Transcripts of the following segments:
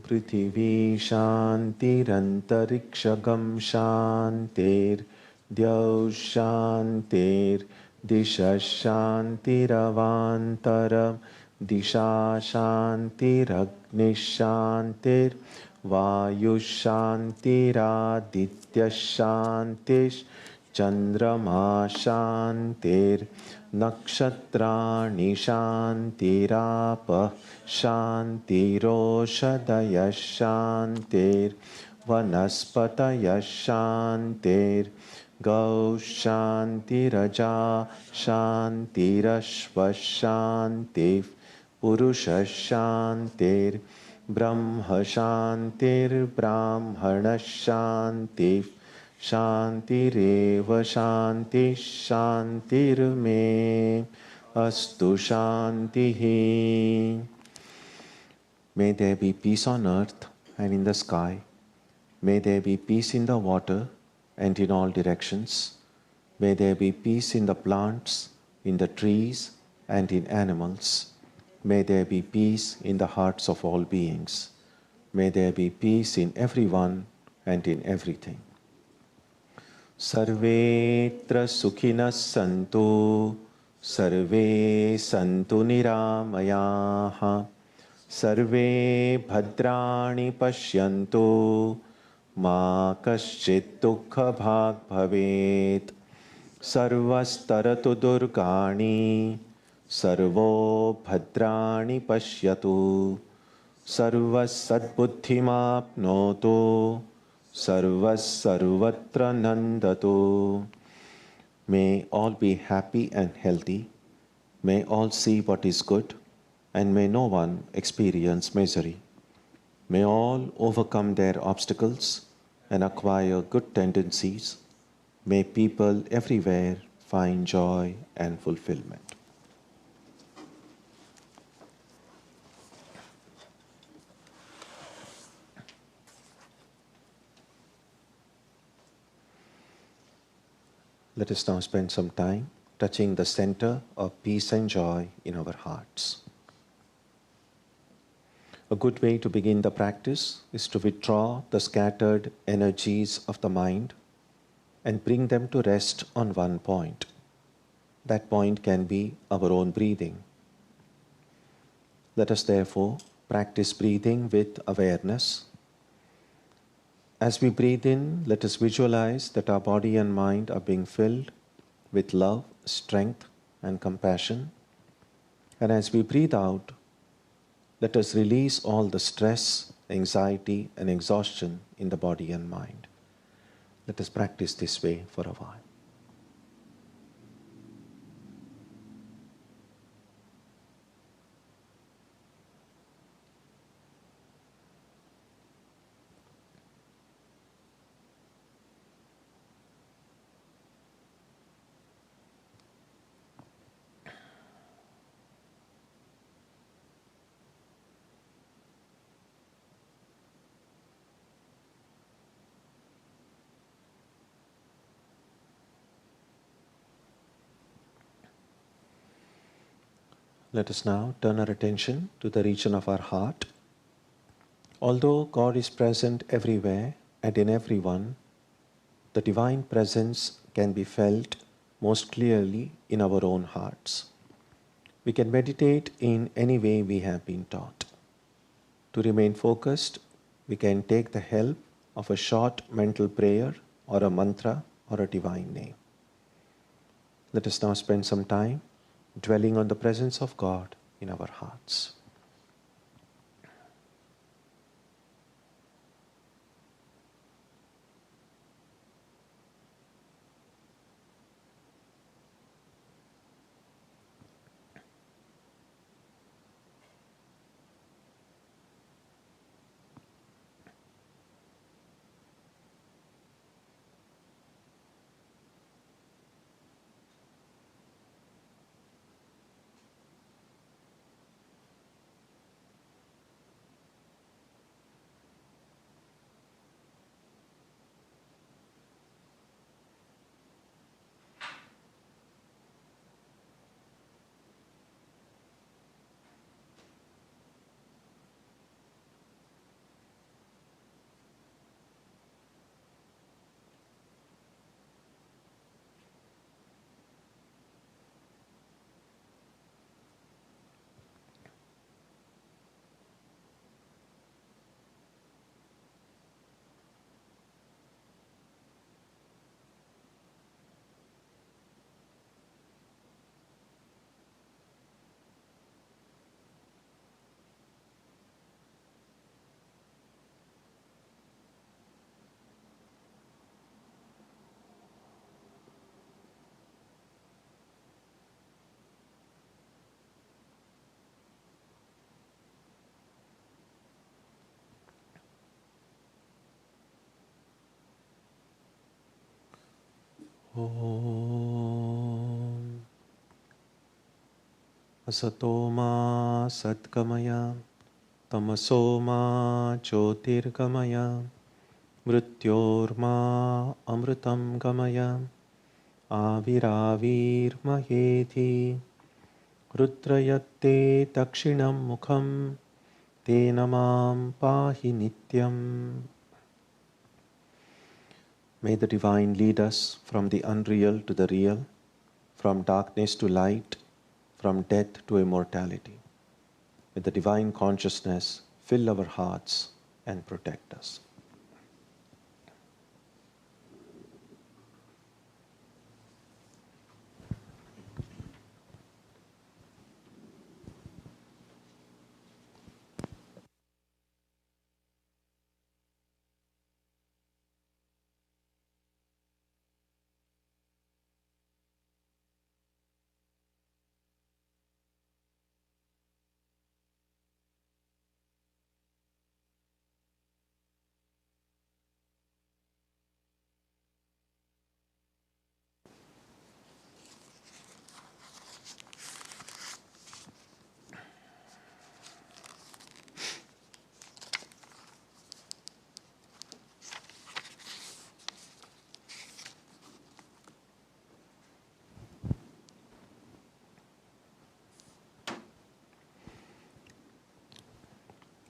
पृथिवी शान्तिरन्तरिक्षगं शान्तिर् द्यौः शान्तिर्दिशः शान्तिरवान्तरं दिशा शान्तिरग्निः शान्तिर्वायुः शान्तिरादित्यः शान्तिश्चन्द्रमा शान्तिर्नक्षत्राणि शान्तिरापः शान्तिरोषधयः शान्तिर्वनस्पतयः शान्तिर्गौः शान्तिरजा शान्तिरश्वः शान्तिः पुरुषः शान्तिर्ब्रह्म शान्तिर्ब्राह्मणः शान्तिः शान्तिरेव शान्तिः शान्तिर्मे अस्तु शान्तिः. May there be peace on earth and in the sky. May there be peace in the water and in all directions. May there be peace in the plants, in the trees, and in animals. May there be peace in the hearts of all beings. May there be peace in everyone and in everything. Sarvetra sukhinas santu, sarve santu niramayaha. Sarve bhadrani pashyantu ma kaschit dukha bhag bhavet. Sarvastaratu durgani sarvo bhadrani pashyatu. Sarvas sadbuddhimapnotu sarvas sarvatra nandatu. May all be happy and healthy. May all see what is good. And may no one experience misery. May all overcome their obstacles and acquire good tendencies. May people everywhere find joy and fulfillment. Let us now spend some time touching the center of peace and joy in our hearts. A good way to begin the practice is to withdraw the scattered energies of the mind and bring them to rest on one point. That point can be our own breathing. Let us therefore practice breathing with awareness. As we breathe in, let us visualize that our body and mind are being filled with love, strength, and compassion. And as we breathe out, let us release all the stress, anxiety, and exhaustion in the body and mind. Let us practice this way for a while. Let us now turn our attention to the region of our heart. Although God is present everywhere and in everyone, the divine presence can be felt most clearly in our own hearts. We can meditate in any way we have been taught. To remain focused, we can take the help of a short mental prayer or a mantra or a divine name. Let us now spend some time dwelling on the presence of God in our hearts. Om Asatoma Satkamaya Tamasoma Jyotirgamaya Mrityorma Amritam Gamaya Aviravirmaheti Rudrayatte Dakshinam Mukham Tenamam Pahi Nityam. May the Divine lead us from the unreal to the real, from darkness to light, from death to immortality. May the Divine Consciousness fill our hearts and protect us.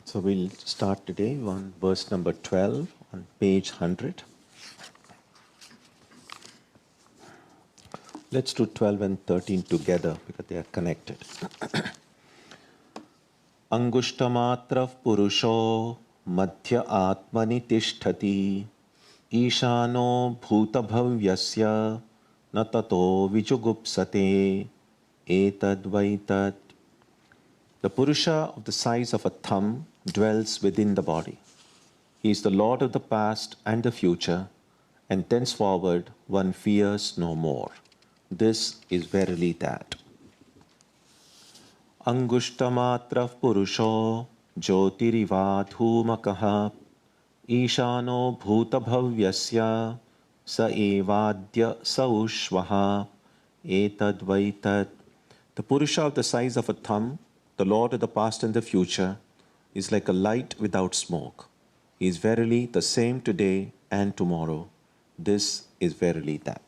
So we'll start today on verse number 12 on page 100. Let's do 12 and 13 together because they are connected. Angushtamatra purusho madhya atmani tishtati ishano bhutabhavyasya na tato vijugupsate etadvaitat. The Purusha of the size of a thumb dwells within the body. He is the Lord of the past and the future, and thenceforward one fears no more. This is verily that. Angushtamatra Purusho Jyotirivadhumakaha Ishano Bhutabhavyasya Sa Evadya Saushvaha Etadvaitat. The Purusha of the size of a thumb, the Lord of the past and the future, is like a light without smoke. He is verily the same today and tomorrow. This is verily that.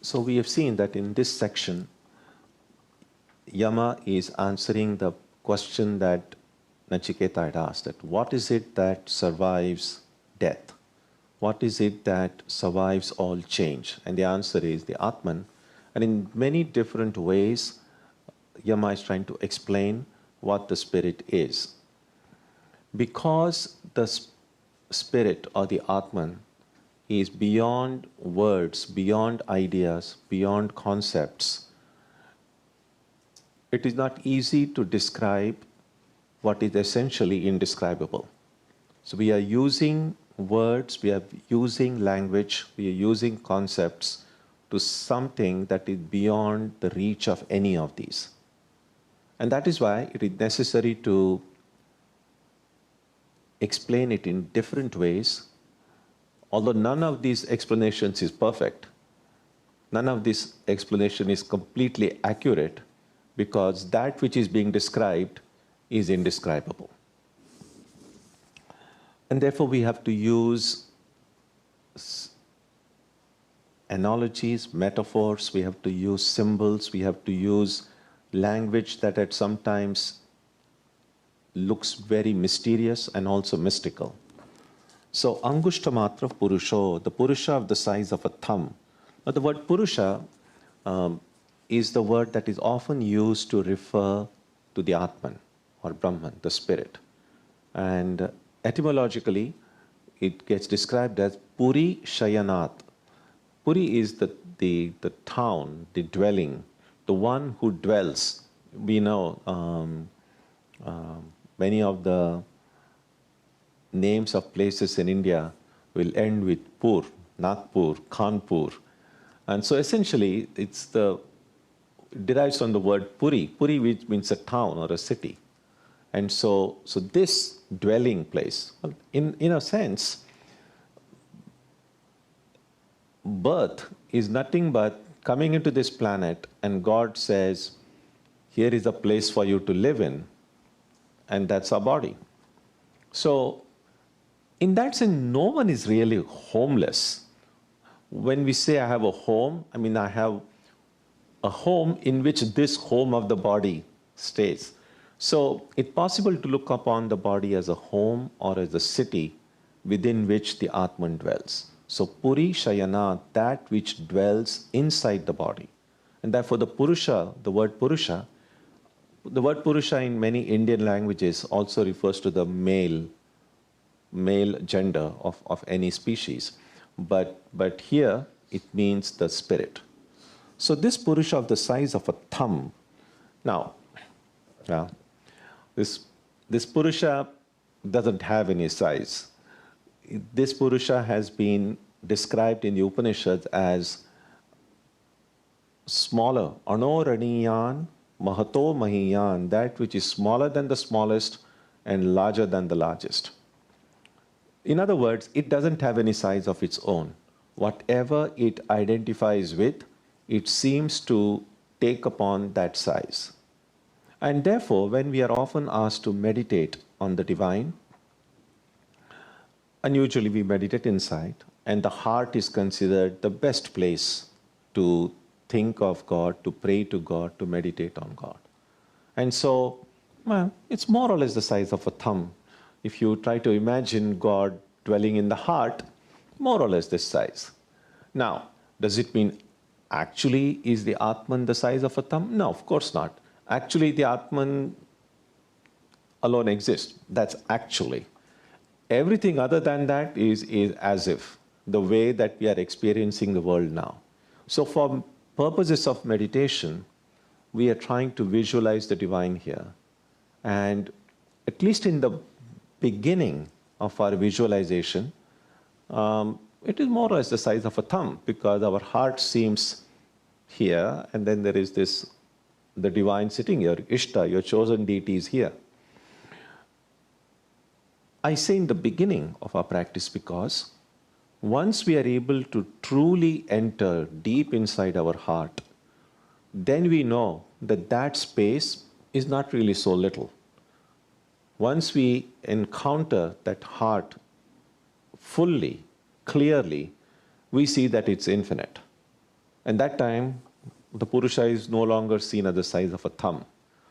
So we have seen that in this section, Yama is answering the question that Nachiketa had asked, that what is it that survives death? What is it that survives all change? And the answer is the Atman. And in many different ways, Yama is trying to explain what the spirit is. Because the spirit or the Atman is beyond words, beyond ideas, beyond concepts, it is not easy to describe what is essentially indescribable. So we are using words, we are using language, we are using concepts to something that is beyond the reach of any of these. And that is why it is necessary to explain it in different ways. Although none of these explanations is perfect, none of this explanation is completely accurate, because that which is being described is indescribable. And therefore we have to use analogies, metaphors, we have to use symbols, we have to use language that at sometimes looks very mysterious and also mystical. So Angushtamatra Purusho, the Purusha of the size of a thumb. Now the word Purusha is the word that is often used to refer to the Atman or Brahman, the spirit. And etymologically, it gets described as Puri Shayanat. Puri is the town, the dwelling, the one who dwells. We know many of the names of places in India will end with Pur, Nagpur, Kanpur. And so essentially, it derives from the word Puri, Puri which means a town or a city. And so this dwelling place, in a sense, birth is nothing but coming into this planet, and God says, here is a place for you to live in, and that's our body. So, in that sense, no one is really homeless. When we say I have a home, I mean I have a home in which this home of the body stays. So, it's possible to look upon the body as a home or as a city within which the Atman dwells. So, Puri Shayana, that which dwells inside the body. And therefore, the word Purusha in many Indian languages also refers to the male gender of any species. But here, it means the spirit. So, this Purusha of the size of a thumb. Now, this Purusha doesn't have any size. This Purusha has been described in the Upanishads as smaller, anoraniyan, mahato mahiyan, that which is smaller than the smallest and larger than the largest. In other words, it doesn't have any size of its own. Whatever it identifies with, it seems to take upon that size. And therefore, when we are often asked to meditate on the divine, and usually we meditate inside, and the heart is considered the best place to think of God, to pray to God, to meditate on God. And so, it's more or less the size of a thumb. If you try to imagine God dwelling in the heart, more or less this size. Now, does it mean actually is the Atman the size of a thumb? No, of course not. Actually, the Atman alone exists. That's actually. Everything other than that is as if, the way that we are experiencing the world now. So for purposes of meditation, we are trying to visualize the divine here. And at least in the beginning of our visualization, it is more or less the size of a thumb, because our heart seems here, and then there is the divine sitting here, Ishta, your chosen deity is here. I say in the beginning of our practice because once we are able to truly enter deep inside our heart, then we know that that space is not really so little. Once we encounter that heart fully, clearly, we see that it's infinite. And that time, the Purusha is no longer seen as the size of a thumb.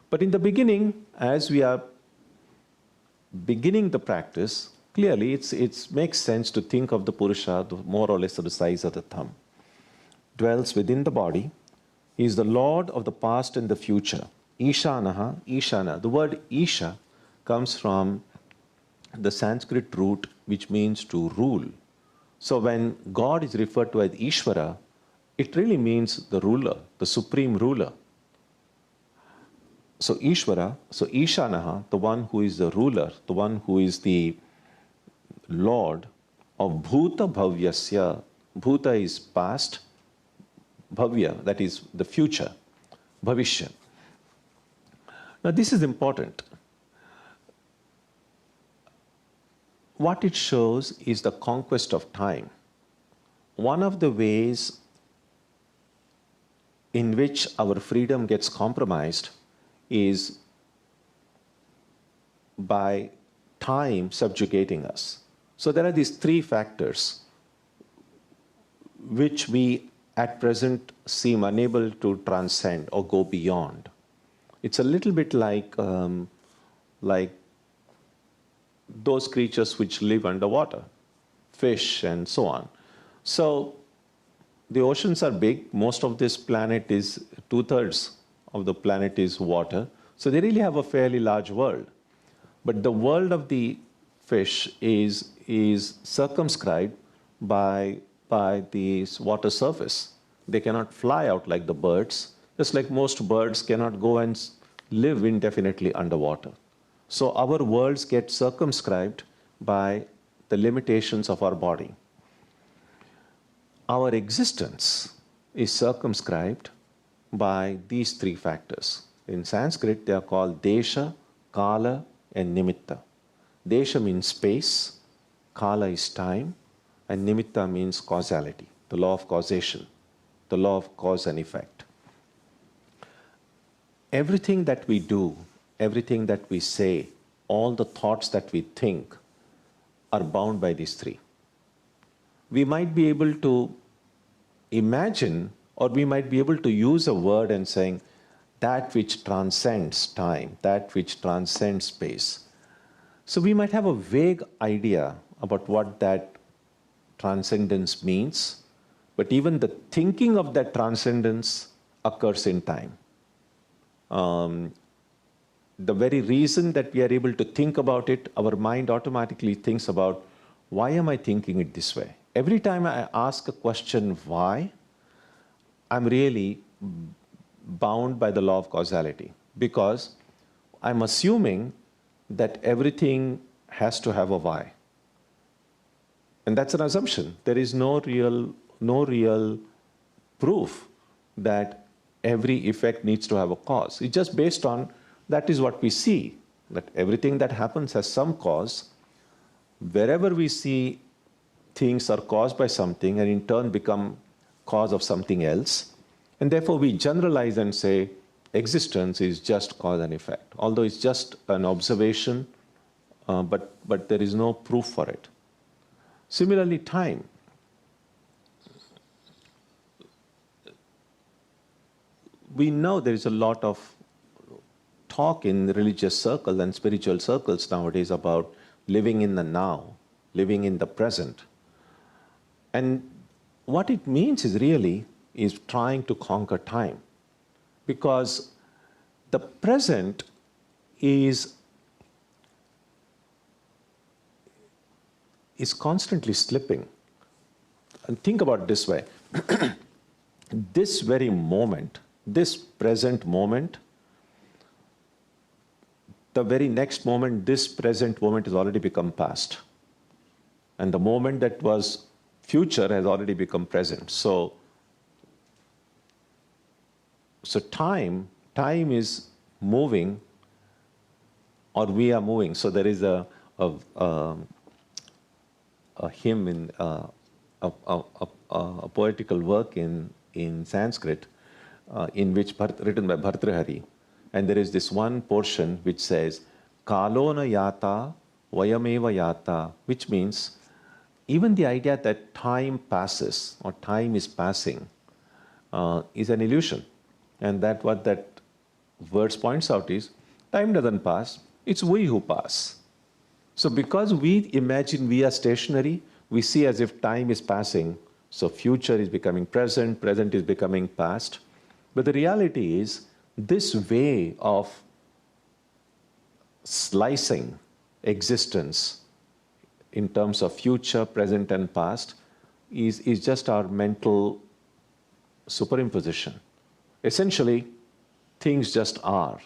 But in the beginning, as we are beginning the practice, clearly it makes sense to think of the Purusha more or less of the size of the thumb. Dwells within the body. He is the Lord of the past and the future. Ishanaha, Ishana. The word Isha comes from the Sanskrit root which means to rule. So when God is referred to as Ishvara, it really means the ruler, the supreme ruler. So Ishvara, so Ishanaha, the one who is the ruler, the one who is the Lord of Bhuta Bhavyasya. Bhuta is past, Bhavya, that is the future, Bhavishya. Now this is important. What it shows is the conquest of time. One of the ways in which our freedom gets compromised is by time subjugating us. So there are these three factors which we at present seem unable to transcend or go beyond. It's a little bit like those creatures which live underwater, fish and so on. So the oceans are big. Most of this planet is 2/3 of the planet is water. So they really have a fairly large world. But the world of the fish is circumscribed by the water surface. They cannot fly out like the birds, just like most birds cannot go and live indefinitely underwater. So our worlds get circumscribed by the limitations of our body. Our existence is circumscribed by these three factors. In Sanskrit, they are called Desha, Kala, and Nimitta. Desha means space, Kala is time, and Nimitta means causality. the law of causation, the law of cause and effect. Everything that we do, everything that we say, all the thoughts that we think are bound by these three. We might be able to imagine, or we might be able to use a word and saying, that which transcends time, that which transcends space. So we might have a vague idea about what that transcendence means, but even the thinking of that transcendence occurs in time. The very reason that we are able to think about it, our mind automatically thinks about, why am I thinking it this way? Every time I ask a question, why, I'm really bound by the law of causality, because I'm assuming that everything has to have a why. And that's an assumption. There is no real proof that every effect needs to have a cause. It's just based on, that is what we see, that everything that happens has some cause. Wherever we see things are caused by something and in turn become cause of something else, and therefore we generalize and say existence is just cause and effect, although it's just an observation, but there is no proof for it. Similarly, time. We know there is a lot of talk in religious circles and spiritual circles nowadays about living in the now, living in the present. And what it means is trying to conquer time. Because the present is constantly slipping. And think about it this way. This very moment, this present moment, the very next moment, this present moment has already become past. And the moment that was future has already become present. So time is moving, or we are moving. So there is a hymn in a poetical work in Sanskrit, in which written by Bhartrihari, and there is this one portion which says, "Kalona yata, vayameva yata," which means even the idea that time passes or time is passing is an illusion. And that what that verse points out is, time doesn't pass, it's we who pass. So because we imagine we are stationary, we see as if time is passing, so future is becoming present, present is becoming past. But the reality is, this way of slicing existence in terms of future, present, and past is just our mental superimposition. Essentially, things just are.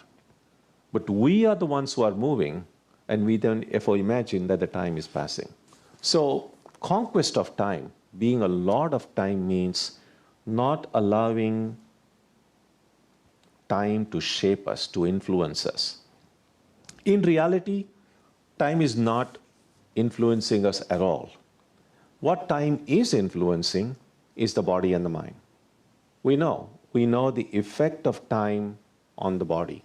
But we are the ones who are moving, and we then therefore imagine that the time is passing. So, conquest of time, being a lord of time, means not allowing time to shape us, to influence us. In reality, time is not influencing us at all. What time is influencing is the body and the mind. We know the effect of time on the body.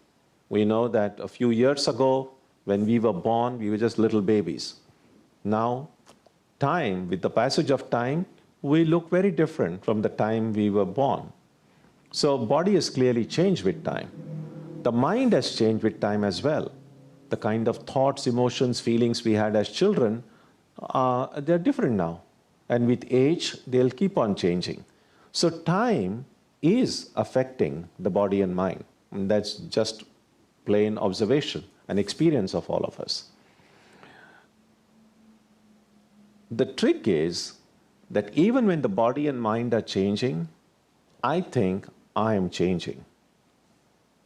We know that a few years ago, when we were born, we were just little babies. Now, time, with the passage of time, we look very different from the time we were born. So body has clearly changed with time. The mind has changed with time as well. The kind of thoughts, emotions, feelings we had as children, they're different now. And with age, they'll keep on changing. So time is affecting the body and mind. And that's just plain observation and experience of all of us. The trick is that even when the body and mind are changing, I think I am changing.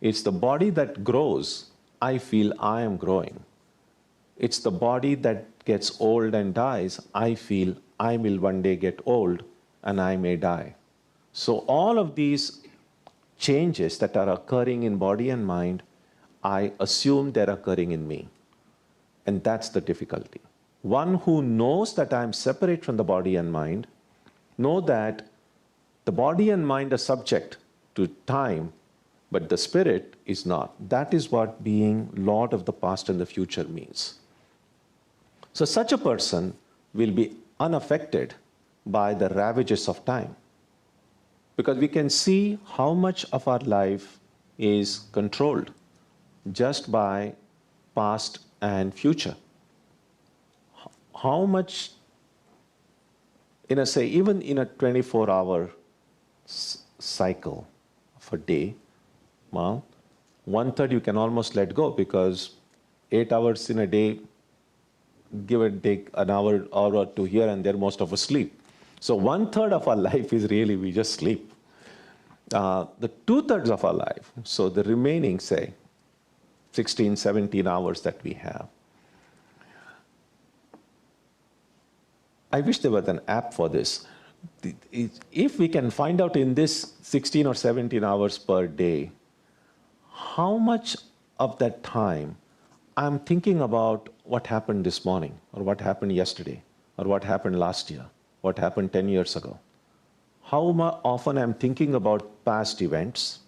It's the body that grows, I feel I am growing. It's the body that gets old and dies, I feel I will one day get old and I may die. So all of these changes that are occurring in body and mind, I assume they're occurring in me. And that's the difficulty. One who knows that I'm separate from the body and mind Know that the body and mind are subject to time, but the spirit is not. That is what being Lord of the past and the future means. So such a person will be unaffected by the ravages of time, because we can see how much of our life is controlled just by past and future. How much, even in a 24-hour cycle of a day, well, 1/3 you can almost let go, because 8 hours in a day, give or take an hour or two here and there, most of us sleep. So 1/3 of our life is really we just sleep. The 2/3 of our life, so the remaining, say, 16, 17 hours that we have. I wish there was an app for this. If we can find out in this 16 or 17 hours per day, how much of that time I'm thinking about what happened this morning, or what happened yesterday, or what happened last year, what happened 10 years ago. How often I'm thinking about past events,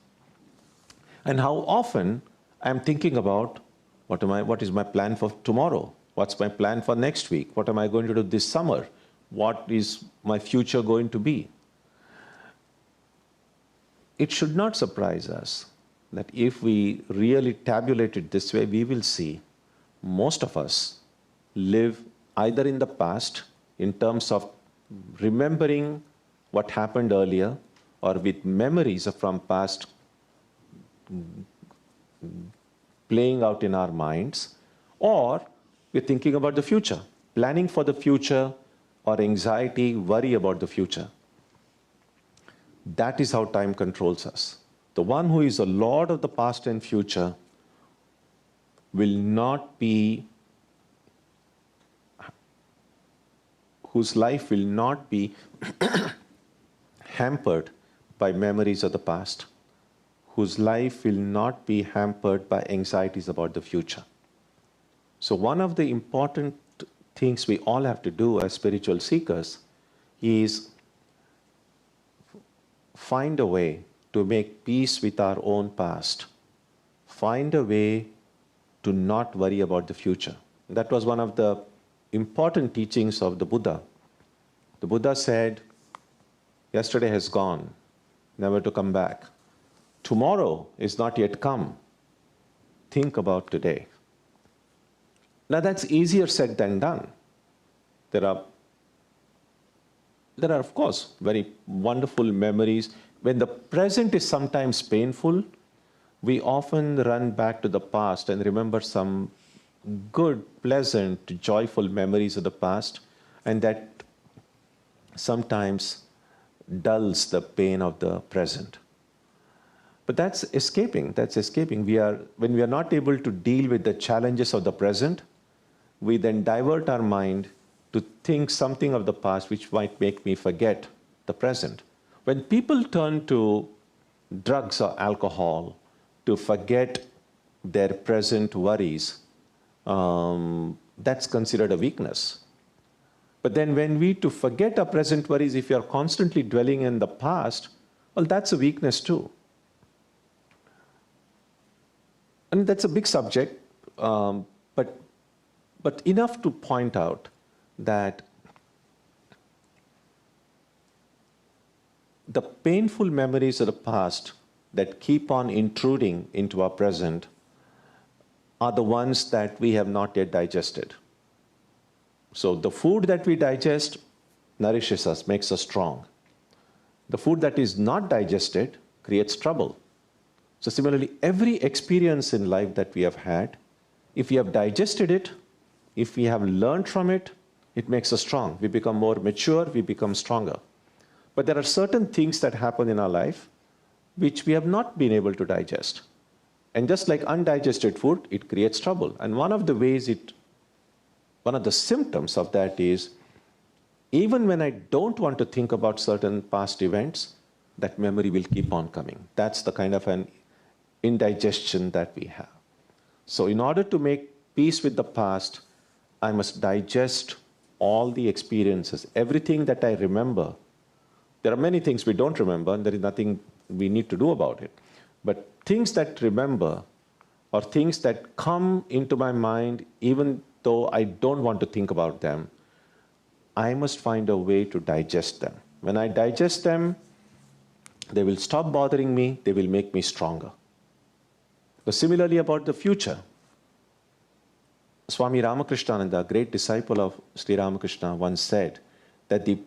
and how often I'm thinking about what is my plan for tomorrow, what's my plan for next week, what am I going to do this summer, what is my future going to be. It should not surprise us that if we really tabulate it this way, we will see most of us live either in the past, in terms of remembering what happened earlier, or with memories from past playing out in our minds, or we're thinking about the future, planning for the future, or anxiety, worry about the future. That is how time controls us. The one who is a lord of the past and future will not be, whose life will not be hampered by memories of the past, whose life will not be hampered by anxieties about the future. So one of the important things we all have to do as spiritual seekers is find a way to make peace with our own past. Find a way to not worry about the future. That was one of the important teachings of the Buddha. The Buddha said, yesterday has gone, never to come back. Tomorrow is not yet come. Think about today. Now that's easier said than done. There are of course very wonderful memories. When the present is sometimes painful, we often run back to the past and remember some good, pleasant, joyful memories of the past, and that sometimes dulls the pain of the present. But that's escaping. When we are not able to deal with the challenges of the present, we then divert our mind to think something of the past which might make me forget the present. When people turn to drugs or alcohol to forget their present worries, that's considered a weakness. But then when we to forget our present worries, if you are constantly dwelling in the past, well, that's a weakness too. And that's a big subject, but enough to point out that the painful memories of the past that keep on intruding into our present are the ones that we have not yet digested. So the food that we digest nourishes us, makes us strong. The food that is not digested creates trouble. So similarly, every experience in life that we have had, if we have digested it, if we have learned from it, it makes us strong. We become more mature, we become stronger. But there are certain things that happen in our life which we have not been able to digest. And just like undigested food, it creates trouble. And one of the symptoms of that is, even when I don't want to think about certain past events, that memory will keep on coming. That's the kind of an indigestion that we have. So in order to make peace with the past, I must digest all the experiences, everything that I remember There are many things we don't remember, and there is nothing we need to do about it. But things that remember, or things that come into my mind, even though I don't want to think about them, I must find a way to digest them. When I digest them, they will stop bothering me, they will make me stronger. But similarly about the future, Swami Ramakrishnananda, a great disciple of Sri Ramakrishna, once said that the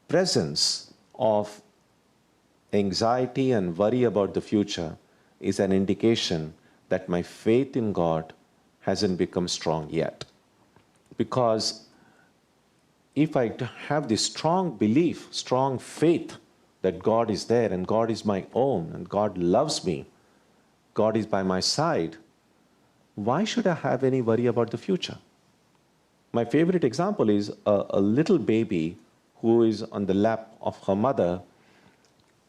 presence of anxiety and worry about the future is an indication that my faith in God hasn't become strong yet. Because if I have this strong belief, strong faith that God is there and God is my own and God loves me, God is by my side, why should I have any worry about the future? My favorite example is a little baby who is on the lap of her mother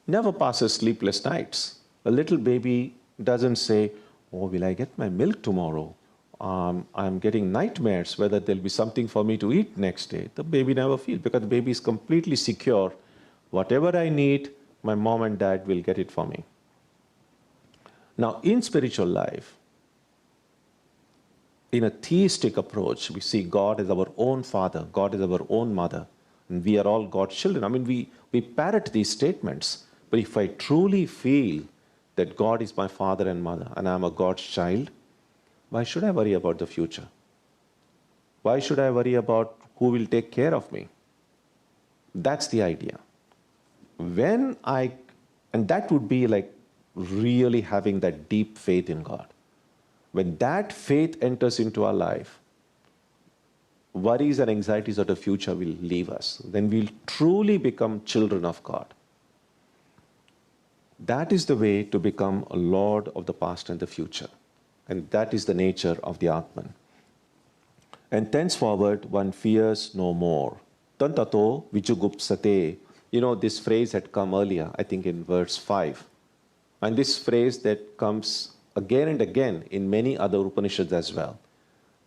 never passes sleepless nights. A little baby doesn't say, oh, will I get my milk tomorrow? I'm getting nightmares whether there'll be something for me to eat next day. The baby never feels, because the baby is completely secure. Whatever I need, my mom and dad will get it for me. Now, in spiritual life, in a theistic approach, we see God as our own father, God is our own mother, and we are all God's children. I mean, we parrot these statements, but if I truly feel that God is my father and mother, and I'm a God's child, why should I worry about the future? Why should I worry about who will take care of me? That's the idea. And that would be like really having that deep faith in God. When that faith enters into our life, worries and anxieties of the future will leave us. Then we'll truly become children of God. That is the way to become a lord of the past and the future. And that is the nature of the Atman. And thenceforward, one fears no more. Tantato vijugupsate. You know, this phrase had come earlier, I think in verse 5. And this phrase that comes again and again in many other Upanishads as well,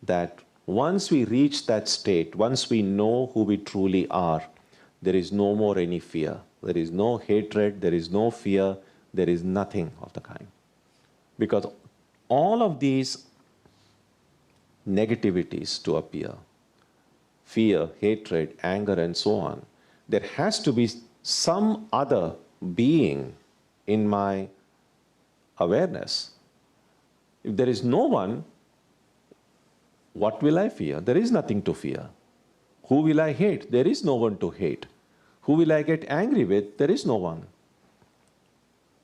that once we reach that state, once we know who we truly are, there is no more any fear. There is no hatred, there is no fear, there is nothing of the kind. Because all of these negativities to appear, fear, hatred, anger, and so on, there has to be some other being in my awareness. If there is no one, what will I fear? There is nothing to fear. Who will I hate? There is no one to hate. Who will I get angry with? There is no one.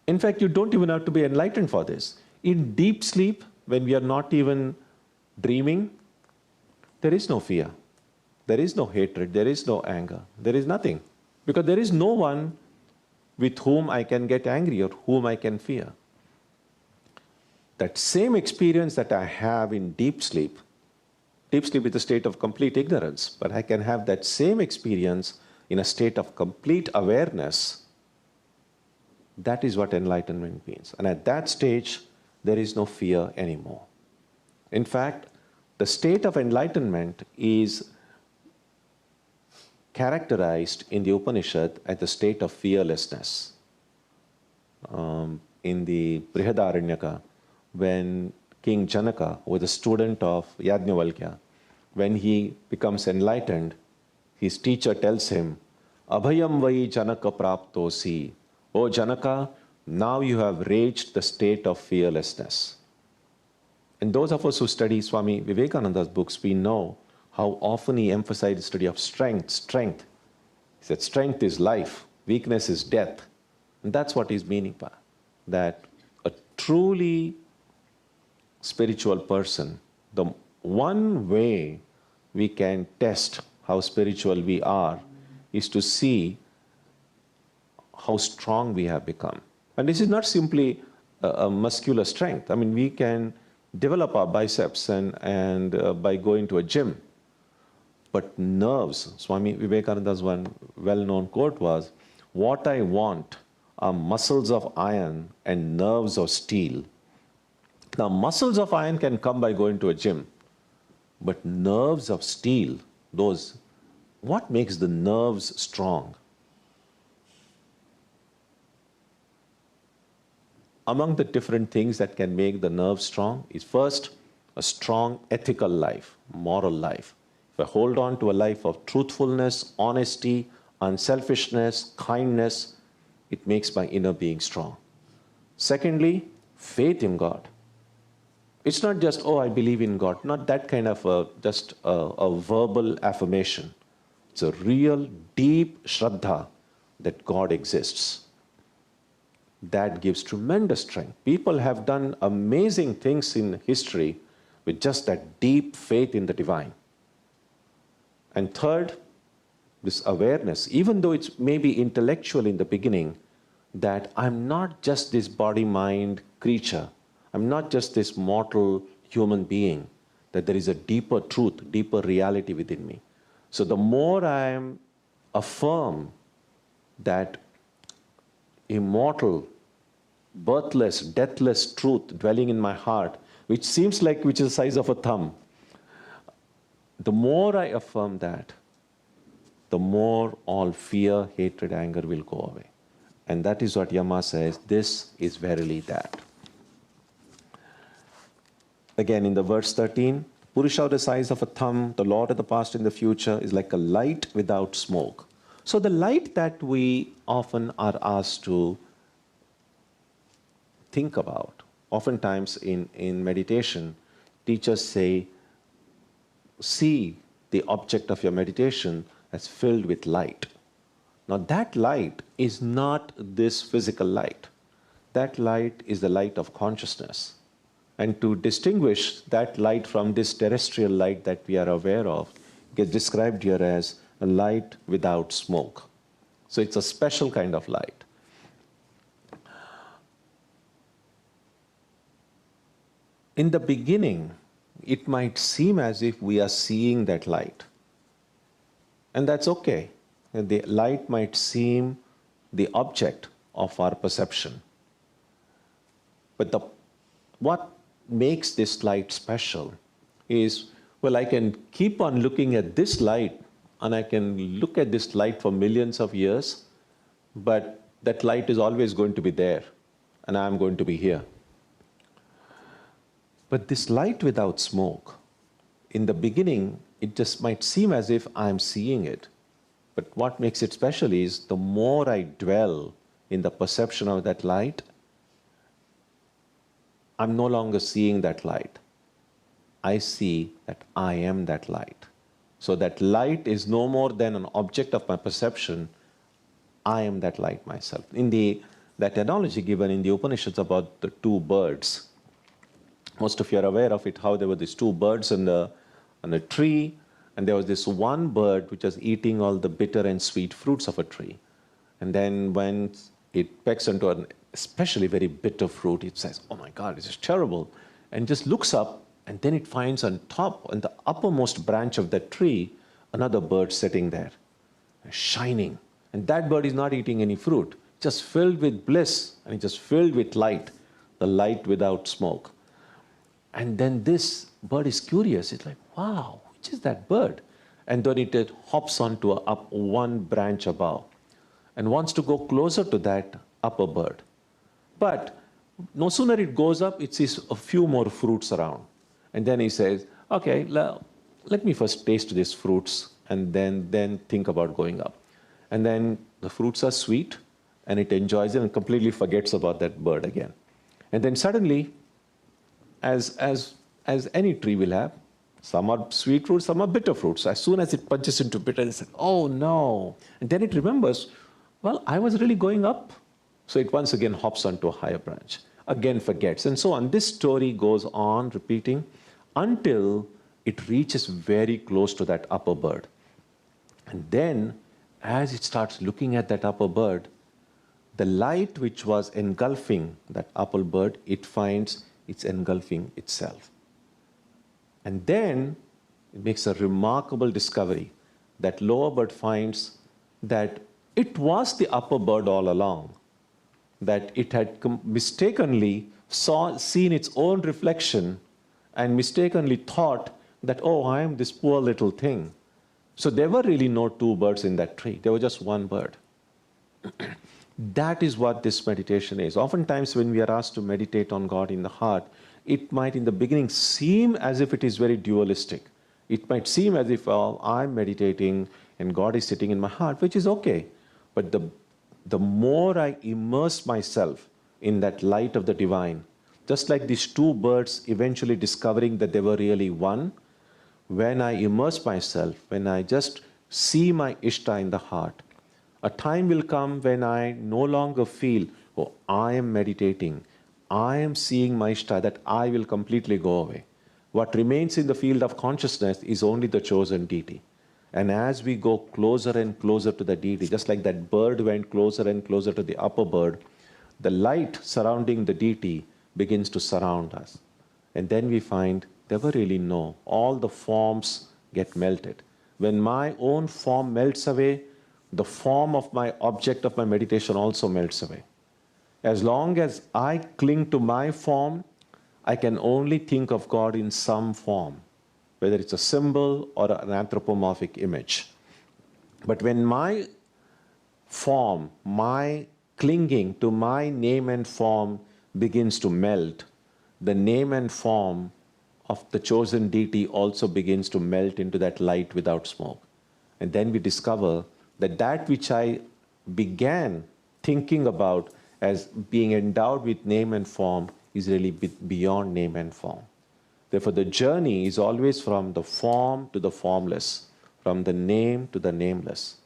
In fact, you don't even have to be enlightened for this. In deep sleep, when we are not even dreaming, there is no fear. There is no hatred. There is no anger. There is nothing. Because there is no one with whom I can get angry or whom I can fear. That same experience that I have in deep sleep is a state of complete ignorance, but I can have that same experience in a state of complete awareness. That is what enlightenment means. And at that stage, there is no fear anymore. In fact, the state of enlightenment is characterized in the Upanishad as the state of fearlessness. In the Brihadaranyaka, when King Janaka, who was a student of Yajnavalkya, when he becomes enlightened, his teacher tells him, Abhayam vai Janaka praptosi. O Janaka, now you have reached the state of fearlessness. And those of us who study Swami Vivekananda's books, we know how often he emphasized the study of strength. He said strength is life, weakness is death. And that's what he's meaning by that. A truly spiritual person, the one way we can test how spiritual we are is to see how strong we have become. And this is not simply a muscular strength. I mean, we can develop our biceps and by going to a gym. But nerves, Swami Vivekananda's one well-known quote was, what I want are muscles of iron and nerves of steel. Now, muscles of iron can come by going to a gym, but nerves of steel, what makes the nerves strong? among the different things that can make the nerve strong is first, a strong ethical life, moral life. If I hold on to a life of truthfulness, honesty, unselfishness, kindness, it makes my inner being strong. Secondly, faith in God. It's not just, oh, I believe in God, not that kind of just a verbal affirmation. It's a real, deep shraddha that God exists. That gives tremendous strength. People have done amazing things in history with just that deep faith in the divine. And third, this awareness, even though it's maybe intellectual in the beginning, that I'm not just this body-mind creature. I'm not just this mortal human being, that there is a deeper truth, deeper reality within me. So the more I am affirm that immortal, birthless, deathless truth dwelling in my heart, which seems like which is the size of a thumb, the more I affirm that, the more all fear, hatred, anger will go away. And that is what Yama says, this is verily that. Again, in the verse 13, Purusha the size of a thumb, the Lord of the past and the future, is like a light without smoke. So the light that we often are asked to think about, oftentimes in meditation, teachers say, see the object of your meditation as filled with light. Now that light is not this physical light. That light is the light of consciousness. And to distinguish that light from this terrestrial light that we are aware of, gets described here as a light without smoke. So it's a special kind of light. In the beginning, it might seem as if we are seeing that light. And that's okay. The light might seem the object of our perception. But what makes this light special is, well, I can keep on looking at this light, and I can look at this light for millions of years, but that light is always going to be there, and I'm going to be here. But this light without smoke, in the beginning, it just might seem as if I'm seeing it. But what makes it special is the more I dwell in the perception of that light, I'm no longer seeing that light. I see that I am that light. So that light is no more than an object of my perception. I am that light myself. In that analogy given in the Upanishads about the two birds, most of you are aware of it, how there were these two birds on a tree, and there was this one bird which was eating all the bitter and sweet fruits of a tree. And then when it pecks into an especially very bitter fruit, it says, oh my God, this is terrible, and just looks up, and then it finds on top, on the uppermost branch of that tree, another bird sitting there, shining. And that bird is not eating any fruit, just filled with bliss, and it's just filled with light, the light without smoke. And then this bird is curious. It's like, wow, which is that bird? And then it hops onto one branch above and wants to go closer to that upper bird. But no sooner it goes up, it sees a few more fruits around. And then he says, okay, let me first taste these fruits and then think about going up. And then the fruits are sweet, and it enjoys it and completely forgets about that bird again. And then suddenly, as any tree will have, some are sweet fruits, some are bitter fruits. As soon as it punches into bitter, it says, oh no. And then it remembers, well, I was really going up. So it once again hops onto a higher branch, again forgets, and so on. This story goes on repeating until it reaches very close to that upper bird. And then, as it starts looking at that upper bird, the light which was engulfing that upper bird, it finds it's engulfing itself. And then it makes a remarkable discovery. That lower bird finds that it was the upper bird all along, that it had mistakenly seen its own reflection and mistakenly thought that, oh, I am this poor little thing. So there were really no two birds in that tree. There was just one bird. That is what this meditation is. Oftentimes when we are asked to meditate on God in the heart, it might in the beginning seem as if it is very dualistic. It might seem as if, oh, I'm meditating and God is sitting in my heart, which is okay. But the more I immerse myself in that light of the divine, just like these two birds eventually discovering that they were really one, when I immerse myself, when I just see my Ishta in the heart, a time will come when I no longer feel, oh, I am meditating, I am seeing my Ishta, that I will completely go away. What remains in the field of consciousness is only the chosen deity. And as we go closer and closer to the deity, just like that bird went closer and closer to the upper bird, the light surrounding the deity begins to surround us. And then we find there were really no, all the forms get melted. When my own form melts away, the form of my object of my meditation also melts away. As long as I cling to my form, I can only think of God in some form, whether it's a symbol or an anthropomorphic image. But when my form, my clinging to my name and form begins to melt, the name and form of the chosen deity also begins to melt into that light without smoke. And then we discover that that which I began thinking about as being endowed with name and form is really beyond name and form. Therefore, the journey is always from the form to the formless, from the name to the nameless,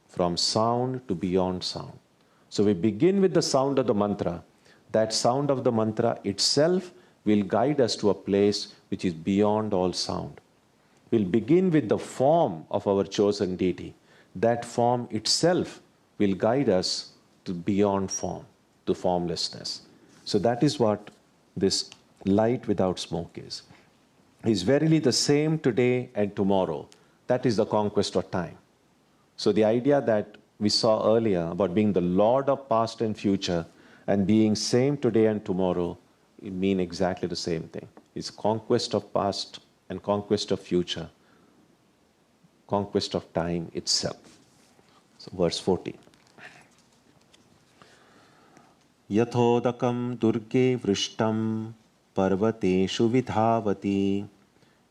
from sound to beyond sound. So we begin with the sound of the mantra. That sound of the mantra itself will guide us to a place which is beyond all sound. We'll begin with the form of our chosen deity. That form itself will guide us to beyond form, to formlessness. So that is what this light without smoke is. Is verily the same today and tomorrow. That is the conquest of time. So the idea that we saw earlier about being the Lord of past and future and being same today and tomorrow, it mean exactly the same thing. It's conquest of past and conquest of future, conquest of time itself. So verse 14. Yathodakam durge vrishtam parvateshu vidhavati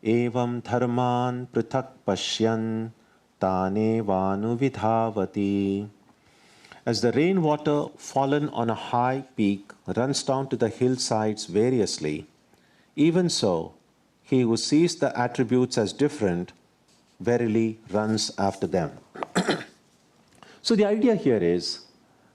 evam dharman prithak pashyan tane vanu vidhavati. As the rainwater fallen on a high peak runs down to the hillsides variously, even so, he who sees the attributes as different verily runs after them. So the idea here is,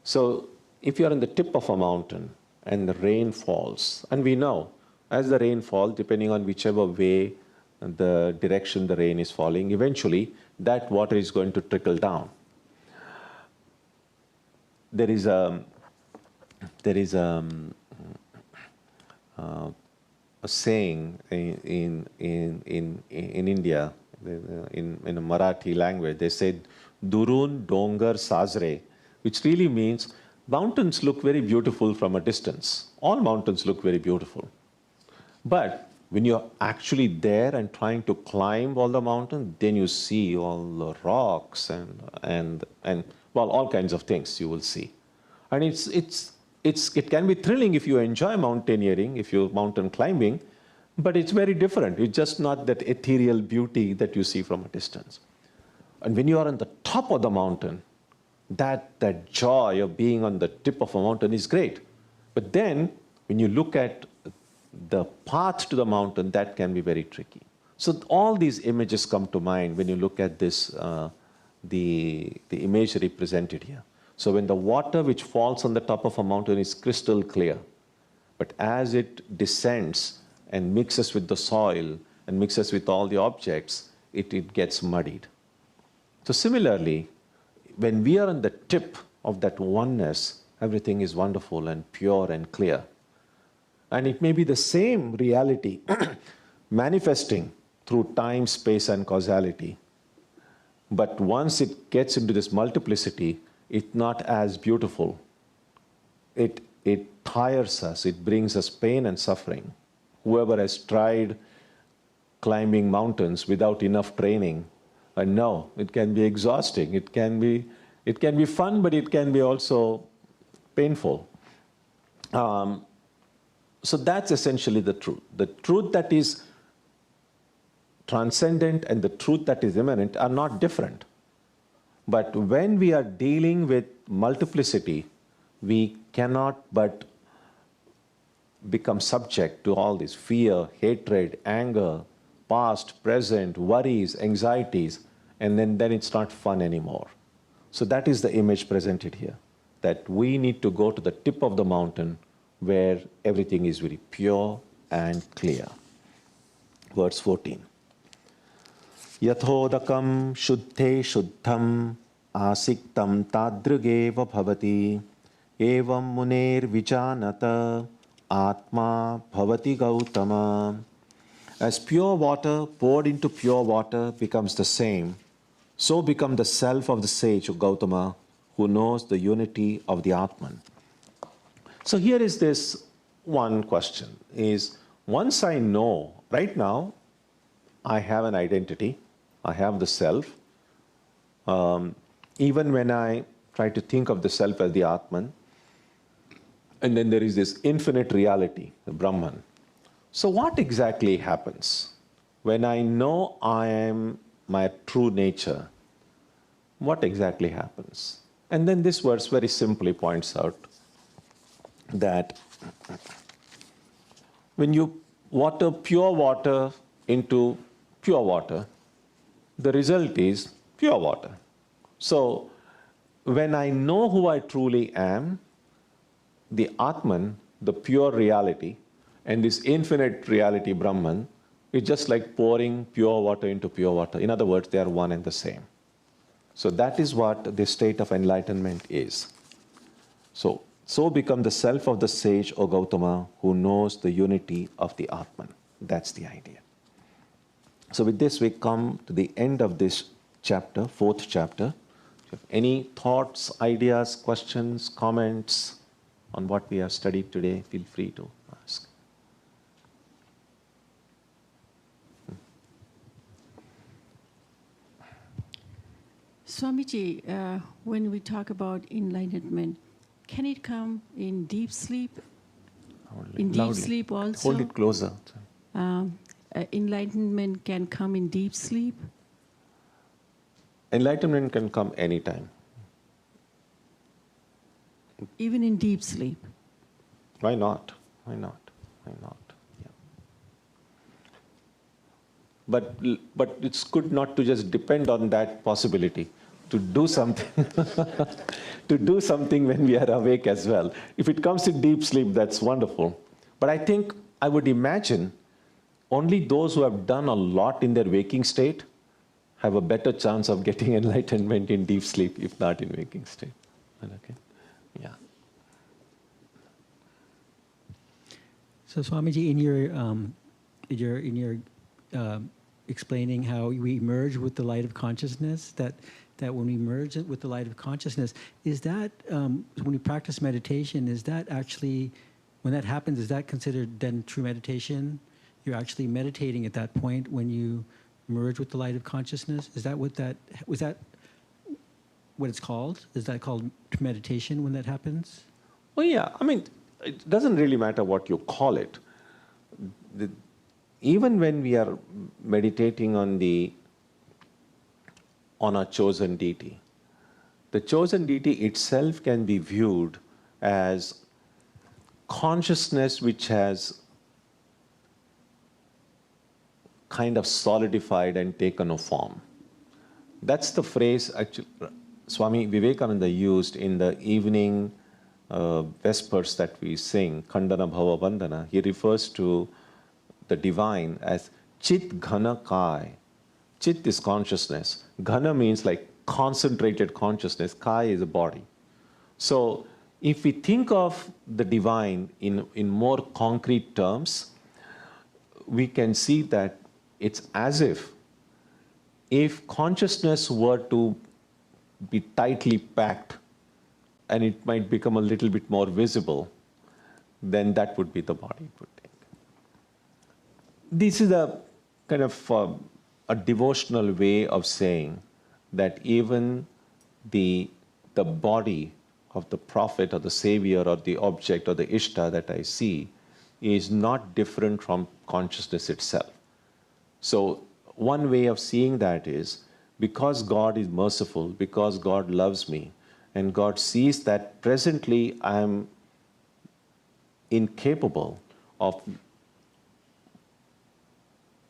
so if you are on the tip of a mountain and the rain falls, and we know as the rain falls, depending on whichever way the direction the rain is falling, eventually that water is going to trickle down. There is a saying in India, in a Marathi language, they said, Durun Dongar Sazre, which really means mountains look very beautiful from a distance. All mountains look very beautiful. But when you're actually there and trying to climb all the mountains, then you see all the rocks and well, all kinds of things you will see. And it can be thrilling if you enjoy mountaineering, if you're mountain climbing, but it's very different. It's just not that ethereal beauty that you see from a distance. And when you are on the top of the mountain, that joy of being on the tip of a mountain is great. But then, when you look at the path to the mountain, that can be very tricky. So all these images come to mind when you look at this, the imagery presented here. So when the water which falls on the top of a mountain is crystal clear, but as it descends and mixes with the soil and mixes with all the objects, it gets muddied. So similarly, when we are on the tip of that oneness, everything is wonderful and pure and clear. And it may be the same reality manifesting through time, space, and causality. But once it gets into this multiplicity, it's not as beautiful. It tires us, it brings us pain and suffering. Whoever has tried climbing mountains without enough training, and no, it can be exhausting. It can be fun, but it can be also painful. So that's essentially the truth. The truth that is transcendent and the truth that is immanent are not different. But when we are dealing with multiplicity, we cannot but become subject to all this fear, hatred, anger, past, present, worries, anxieties, and then it's not fun anymore. So that is the image presented here, that we need to go to the tip of the mountain where everything is very pure and clear. Verse 14. Yathodakam shuddhe shuddham asiktam tadrugeva bhavati evam muner vijanata atma bhavati gautama. As pure water poured into pure water becomes the same, so become the self of the sage Gautama who knows the unity of the Atman. So here is this one question, is once I know, right now, I have an identity, I have the self. Even when I try to think of the self as the Atman, and then there is this infinite reality, the Brahman. So what exactly happens when I know I am my true nature? What exactly happens? And then this verse very simply points out that when you water pure water into pure water, the result is pure water. So when I know who I truly am, the Atman, the pure reality, and this infinite reality, Brahman, is just like pouring pure water into pure water. In other words, they are one and the same. So that is what the state of enlightenment is. So become the self of the sage, O Gautama, who knows the unity of the Atman. That's the idea. So with this, we come to the end of this chapter, fourth chapter. If you have any thoughts, ideas, questions, comments on what we have studied today, feel free to ask. Swamiji, when we talk about enlightenment, can it come in deep sleep? In deep Loudly. sleep also? Hold it closer. Enlightenment can come in deep sleep? Enlightenment can come anytime. Even in deep sleep? Why not? Why not? Why not? Yeah. But it's good not to just depend on that possibility. To do something, to do something when we are awake as well. If it comes in deep sleep, that's wonderful. But I think I would imagine only those who have done a lot in their waking state have a better chance of getting enlightenment in deep sleep, if not in waking state. Okay? Yeah. So Swamiji, in your explaining how we merge with the light of consciousness, that when we merge with the light of consciousness, is that, when we practice meditation, is that actually, when that happens, is that considered then true meditation? You're actually meditating at that point when you merge with the light of consciousness? Was that what it's called? Is that called meditation when that happens? Well, yeah. I mean, it doesn't really matter what you call it. Even when we are meditating on a chosen deity, the chosen deity itself can be viewed as consciousness which has kind of solidified and taken a form. That's the phrase actually Swami Vivekananda used in the evening Vespers that we sing, Khandana Bhava Vandana. He refers to the divine as Chit Ghana Kai. Chit is consciousness. Ghana means like concentrated consciousness. Kai is a body. So if we think of the divine in more concrete terms, we can see that it's as if consciousness were to be tightly packed and it might become a little bit more visible, then that would be the body it would take. This is a kind of a devotional way of saying that even the body of the prophet or the savior or the object or the ishta that I see is not different from consciousness itself. So one way of seeing that is, because God is merciful, because God loves me, and God sees that presently I am incapable of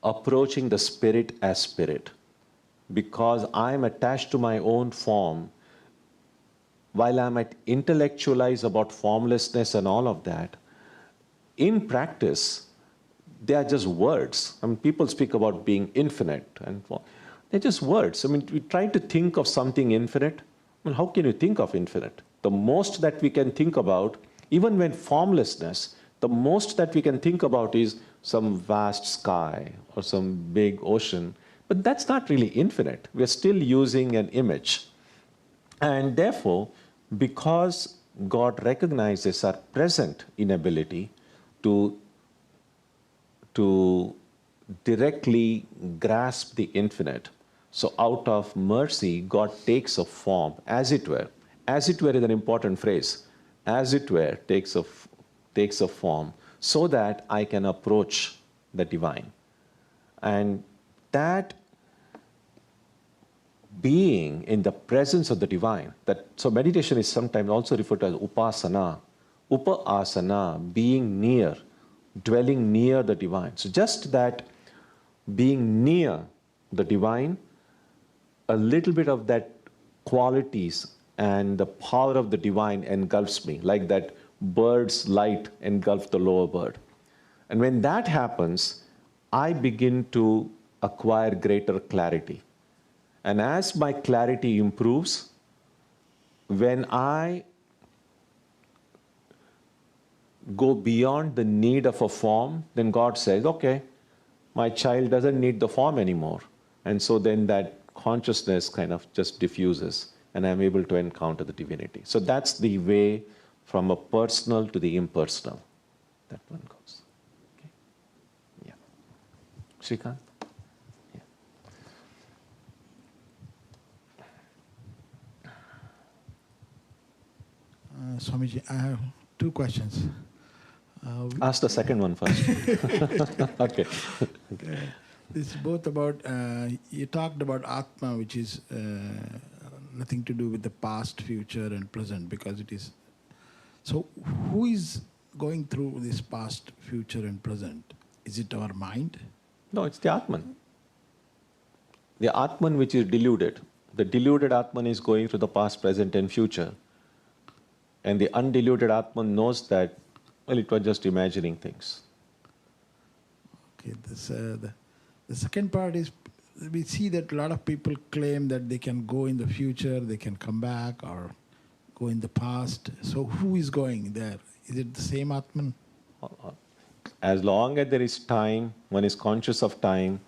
approaching the spirit as spirit, because I am attached to my own form. While I might intellectualize about formlessness and all of that, in practice, they are just words. I mean, people speak about being infinite, and they're just words. I mean, we try to think of something infinite. I mean, how can you think of infinite? The most that we can think about, even when formlessness, the most that we can think about is some vast sky or some big ocean. But that's not really infinite. We're still using an image. And therefore, because God recognizes our present inability to directly grasp the infinite, so out of mercy, God takes a form, as it were. As it were is an important phrase. As it were takes a form so that I can approach the divine. And that being in the presence of the divine, so meditation is sometimes also referred to as upasana. Upasana, being near, dwelling near the divine. So just that being near the divine, a little bit of that qualities and the power of the divine engulfs me, like that bird's light engulfs the lower bird. And when that happens, I begin to acquire greater clarity. And as my clarity improves, when I go beyond the need of a form, then God says, okay, my child doesn't need the form anymore. And so then that consciousness kind of just diffuses, and I'm able to encounter the divinity. So that's the way from a personal to the impersonal that one goes. Okay? Yeah. Shrikant? Yeah. Swamiji, I have two questions. Ask the second one first. Okay. This is both about, you talked about Atma, which is nothing to do with the past, future, and present, because it is. So who is going through this past, future, and present? Is it our mind? No, it's the Atman. The Atman which is deluded. The deluded Atman is going through the past, present, and future. And the undeluded Atman knows that, well, it was just imagining things. Okay, this, the second part is, we see that a lot of people claim that they can go in the future, they can come back, or go in the past. So who is going there? Is it the same Atman? As long as there is time, one is conscious of time,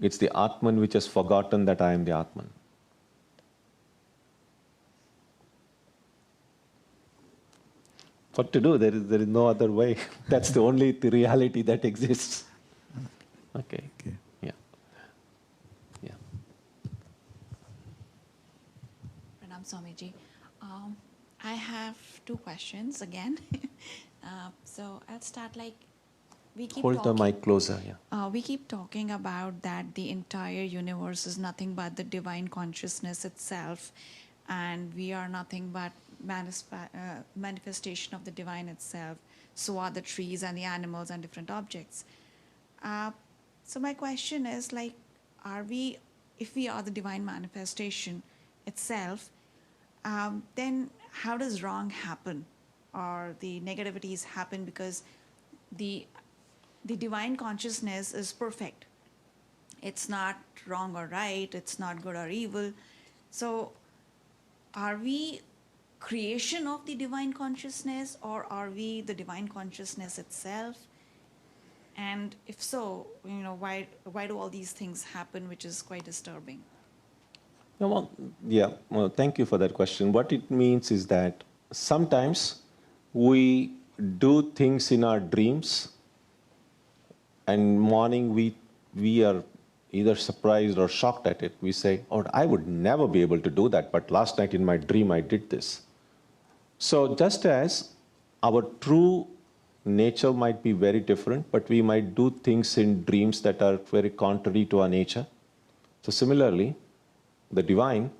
it's the Atman which has forgotten that I am the Atman. What to do? There is no other way. That's the only reality that exists. Okay. Okay. Yeah. Yeah. Pranam Swamiji. I have two questions again. So I'll start like, we keep Hold the mic closer. Yeah. we keep talking about that the entire universe is nothing but the divine consciousness itself, and we are nothing but manifestation of the divine itself. So are the trees and the animals and different objects. So my question is like, if we are the divine manifestation itself, then how does wrong happen or the negativities happen? Because the divine consciousness is perfect. It's not wrong or right, it's not good or evil. So are we creation of the divine consciousness, or are we the divine consciousness itself? And if so, why do all these things happen, which is quite disturbing? Well, thank you for that question. What it means is that sometimes we do things in our dreams, and morning we are either surprised or shocked at it. We say, oh, I would never be able to do that, but last night in my dream I did this. So just as our true nature might be very different, but we might do things in dreams that are very contrary to our nature. So similarly, the divine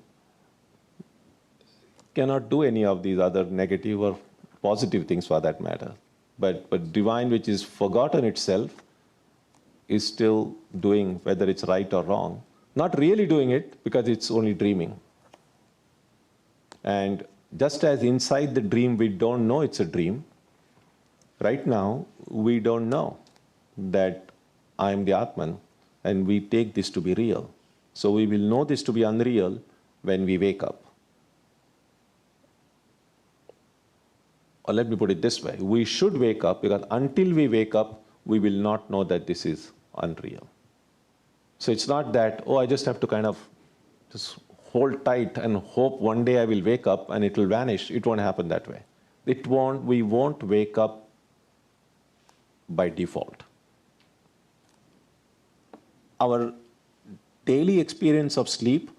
cannot do any of these other negative or positive things for that matter. But divine which is forgotten itself is still doing, whether it's right or wrong, not really doing it because it's only dreaming. And just as inside the dream we don't know it's a dream, right now we don't know that I am the Atman and we take this to be real. So we will know this to be unreal when we wake up. Or let me put it this way, we should wake up because until we wake up, we will not know that this is unreal. So it's not that, oh, I just have to kind of just hold tight and hope one day I will wake up and it will vanish. It won't happen that way. We won't wake up by default. Our daily experience of sleep,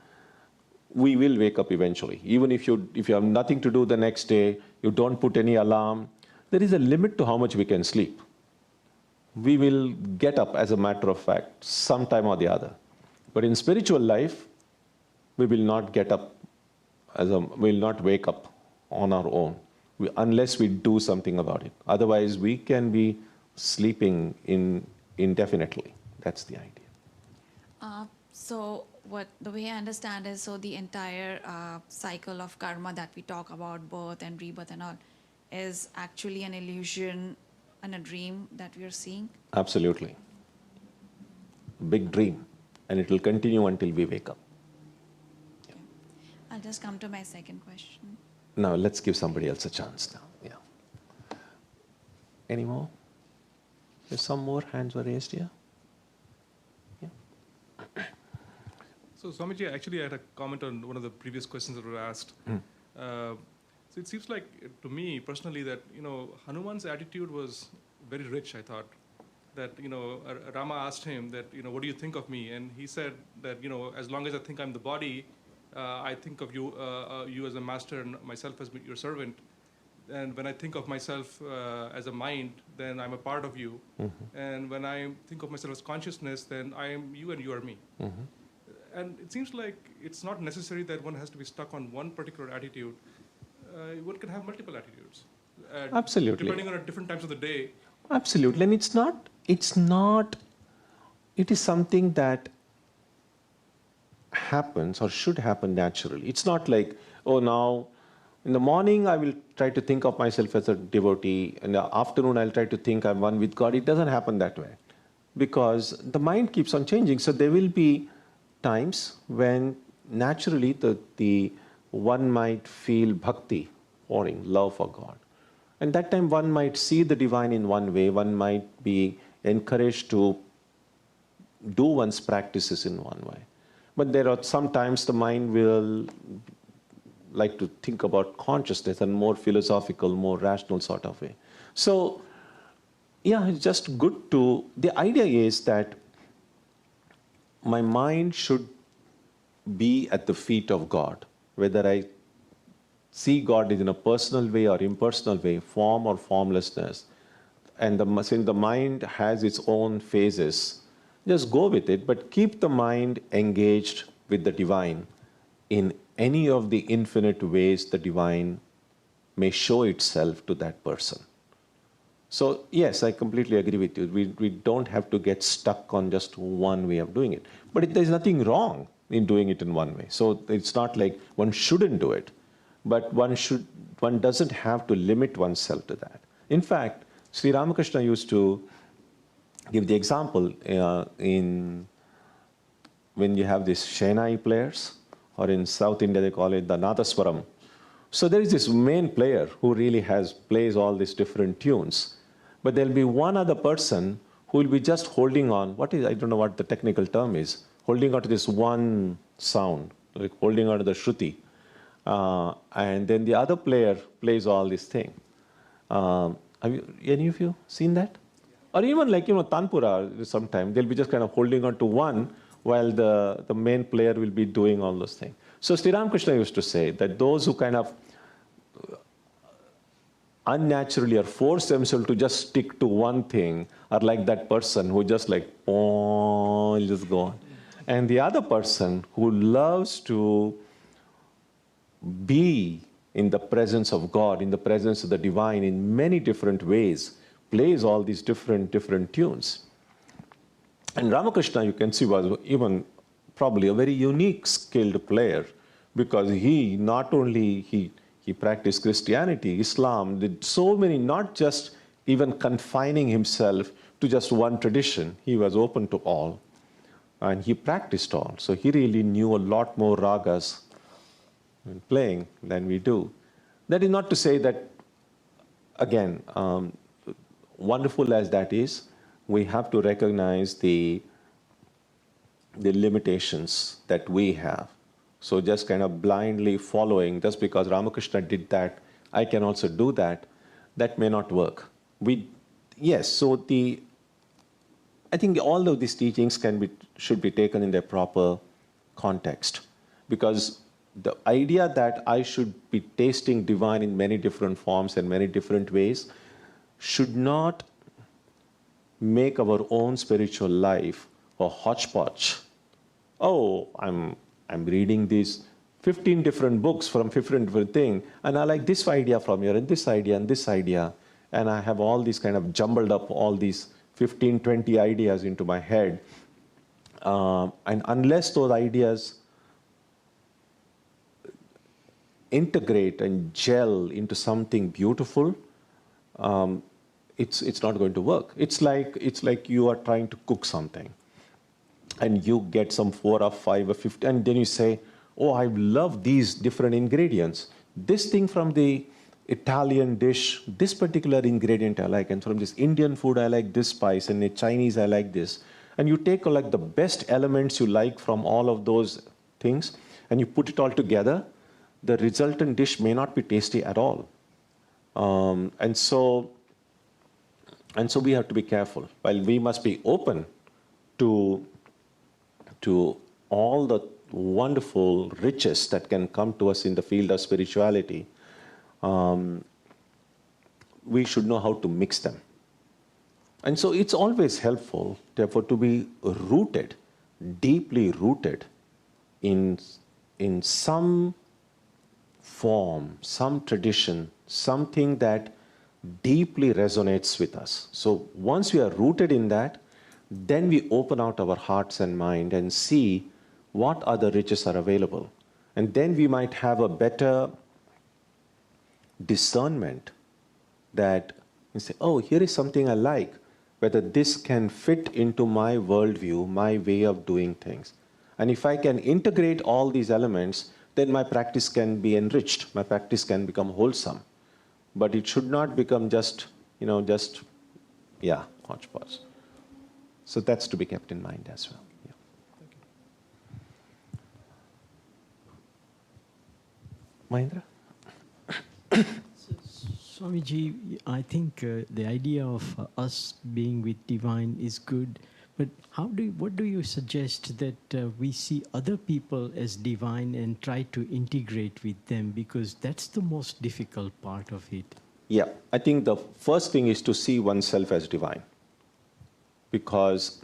we will wake up eventually. Even if you have nothing to do the next day, you don't put any alarm, there is a limit to how much we can sleep. We will get up, as a matter of fact, sometime or the other. But in spiritual life, we will not get up, we will not wake up on our own, unless we do something about it. Otherwise, we can be sleeping indefinitely. That's the idea. So the way I understand is, so the entire cycle of karma that we talk about, birth and rebirth and all, is actually an illusion and a dream that we are seeing? Absolutely. Big dream. And it will continue until we wake up. Okay. I'll just come to my second question. Now, let's give somebody else a chance now. Yeah. Any more? There's some more hands were raised here. Yeah. So, Swamiji, actually, I had a comment on one of the previous questions that were asked. So it seems like, to me personally, that Hanuman's attitude was very rich. I thought that Rama asked him that what do you think of me, and he said that as long as I think I'm the body, I think of you you as a master and myself as your servant. And when I think of myself as a mind, then I'm a part of you. Mm-hmm. And when I think of myself as consciousness, then I am you and you are me. Mm-hmm. And it seems like it's not necessary that one has to be stuck on one particular attitude. One can have multiple attitudes. Absolutely. Depending on different times of the day. Absolutely. And it is something that happens or should happen naturally. It's not like, oh, now in the morning I will try to think of myself as a devotee. In the afternoon I'll try to think I'm one with God. It doesn't happen that way. Because the mind keeps on changing. So there will be times when naturally the one might feel bhakti, pouring love for God. And that time one might see the divine in one way, one might be encouraged to do one's practices in one way. But there are sometimes the mind will like to think about consciousness in more philosophical, more rational sort of way. So, yeah, it's just good to, the idea is that my mind should be at the feet of God. Whether I see God in a personal way or impersonal way, form or formlessness, and since the mind has its own phases, just go with it, but keep the mind engaged with the divine in any of the infinite ways the divine may show itself to that person. So yes, I completely agree with you. We don't have to get stuck on just one way of doing it. But there's nothing wrong in doing it in one way. So it's not like one shouldn't do it, but one doesn't have to limit oneself to that. In fact, Sri Ramakrishna used to give the example when you have these Shehnai players, or in South India they call it the Nadaswaram. So there is this main player who really plays all these different tunes. But there'll be one other person who will be just holding on, I don't know what the technical term is, holding on to this one sound, like holding on to the Shruti. And then the other player plays all these things. Have any of you seen that? Or even like, Tanpura, sometimes they'll be just kind of holding on to one while the main player will be doing all those things. So Sri Ramakrishna used to say that those who kind of unnaturally or force themselves to just stick to one thing are like that person who just like, oh, just go on. And the other person who loves to be in the presence of God, in the presence of the divine in many different ways, plays all these different tunes. And Ramakrishna, you can see, was even probably a very unique, skilled player, because he not only he practiced Christianity, Islam, did so many, not just even confining himself to just one tradition. He was open to all, and he practiced all. So he really knew a lot more ragas in playing than we do. That is not to say that, again, wonderful as that is, we have to recognize the limitations that we have. So just kind of blindly following, just because Ramakrishna did that, I can also do that, that may not work. Yes, so I think all of these teachings should be taken in their proper context. Because the idea that I should be tasting divine in many different forms and many different ways should not make our own spiritual life a hodgepodge. Oh, I'm reading these 15 different books from different things, and I like this idea from here, and this idea, and this idea, and I have all these kind of jumbled up all these 15, 20 ideas into my head. And unless those ideas integrate and gel into something beautiful, it's not going to work. It's like you are trying to cook something, and you get some 4 or 5 or 50, and then you say, oh, I love these different ingredients. This thing from the Italian dish, this particular ingredient I like, and from this Indian food I like this spice, and the Chinese I like this. And you take like the best elements you like from all of those things, and you put it all together. The resultant dish may not be tasty at all. And so we have to be careful. While we must be open to all the wonderful riches that can come to us in the field of spirituality, we should know how to mix them. And so it's always helpful, therefore, to be rooted, deeply rooted in some form, some tradition, something that deeply resonates with us. So once we are rooted in that, then we open out our hearts and mind and see what other riches are available. And then we might have a better discernment that you say, oh, here is something I like, whether this can fit into my worldview, my way of doing things. And if I can integrate all these elements, then my practice can be enriched, my practice can become wholesome. But it should not become just hodgepodge. So that's to be kept in mind as well. Yeah. Mahindra? Swamiji, I think the idea of us being with divine is good, but what do you suggest that we see other people as divine and try to integrate with them, because that's the most difficult part of it? Yeah, I think the first thing is to see oneself as divine. Because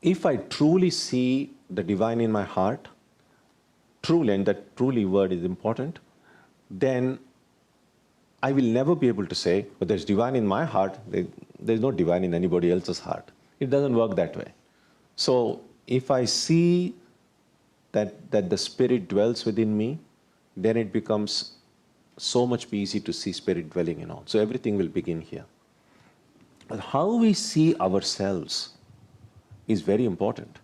if I truly see the divine in my heart, truly, and that truly word is important, then I will never be able to say, but there's divine in my heart, there's no divine in anybody else's heart. It doesn't work that way. So if I see that the Spirit dwells within me, then it becomes so much easy to see Spirit dwelling in all. So everything will begin here. But how we see ourselves is very important,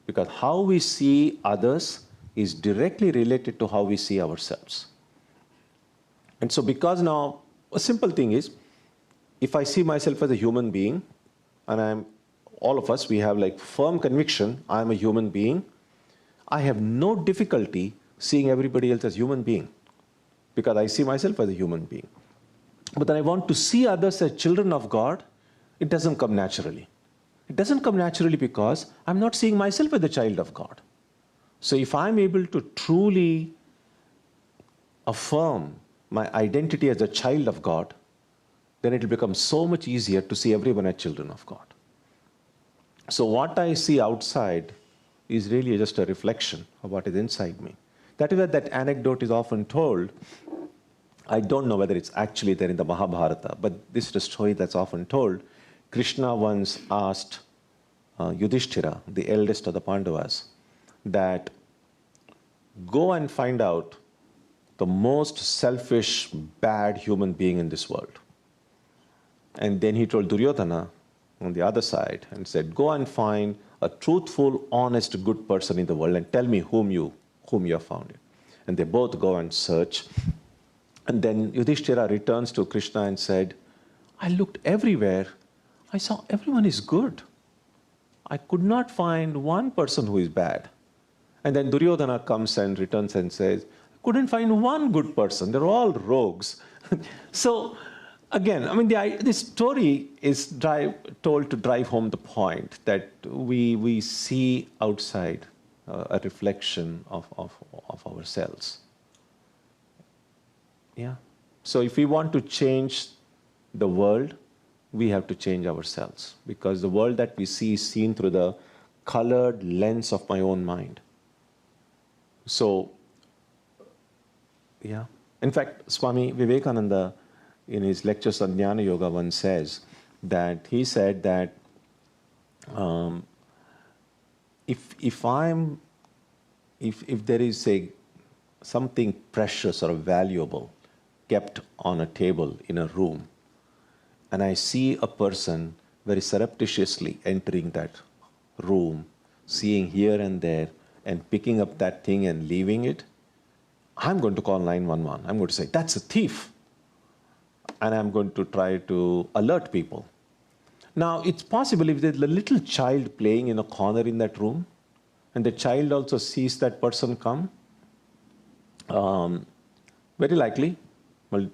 because how we see others is directly related to how we see ourselves. And so because now, a simple thing is, if I see myself as a human being, and all of us, we have like firm conviction, I'm a human being, I have no difficulty seeing everybody else as human being, because I see myself as a human being. But then I want to see others as children of God, it doesn't come naturally. It doesn't come naturally because I'm not seeing myself as a child of God. So if I'm able to truly affirm my identity as a child of God, then it will become so much easier to see everyone as children of God. So what I see outside is really just a reflection of what is inside me. That is why that anecdote is often told. I don't know whether it's actually there in the Mahabharata, but this is a story that's often told. Krishna once asked Yudhishthira, the eldest of the Pandavas, that go and find out the most selfish, bad human being in this world. And then he told Duryodhana on the other side and said, go and find a truthful, honest, good person in the world and tell me whom you have found. And they both go and search. And then Yudhishthira returns to Krishna and said, I looked everywhere. I saw everyone is good. I could not find one person who is bad. And then Duryodhana comes and returns and says, I couldn't find one good person. They're all rogues. So, again, I mean, this story is told to drive home the point that we see outside a reflection of ourselves. Yeah. So if we want to change the world, we have to change ourselves, because the world that we see is seen through the colored lens of my own mind. So, yeah. In fact, Swami Vivekananda, in his lectures on Jnana Yoga, once says that he said that if there is something precious or valuable kept on a table in a room, and I see a person very surreptitiously entering that room, seeing here and there, and picking up that thing and leaving it, I'm going to call 911. I'm going to say, that's a thief. And I'm going to try to alert people. Now, it's possible if there's a little child playing in a corner in that room, and the child also sees that person come, very likely, well,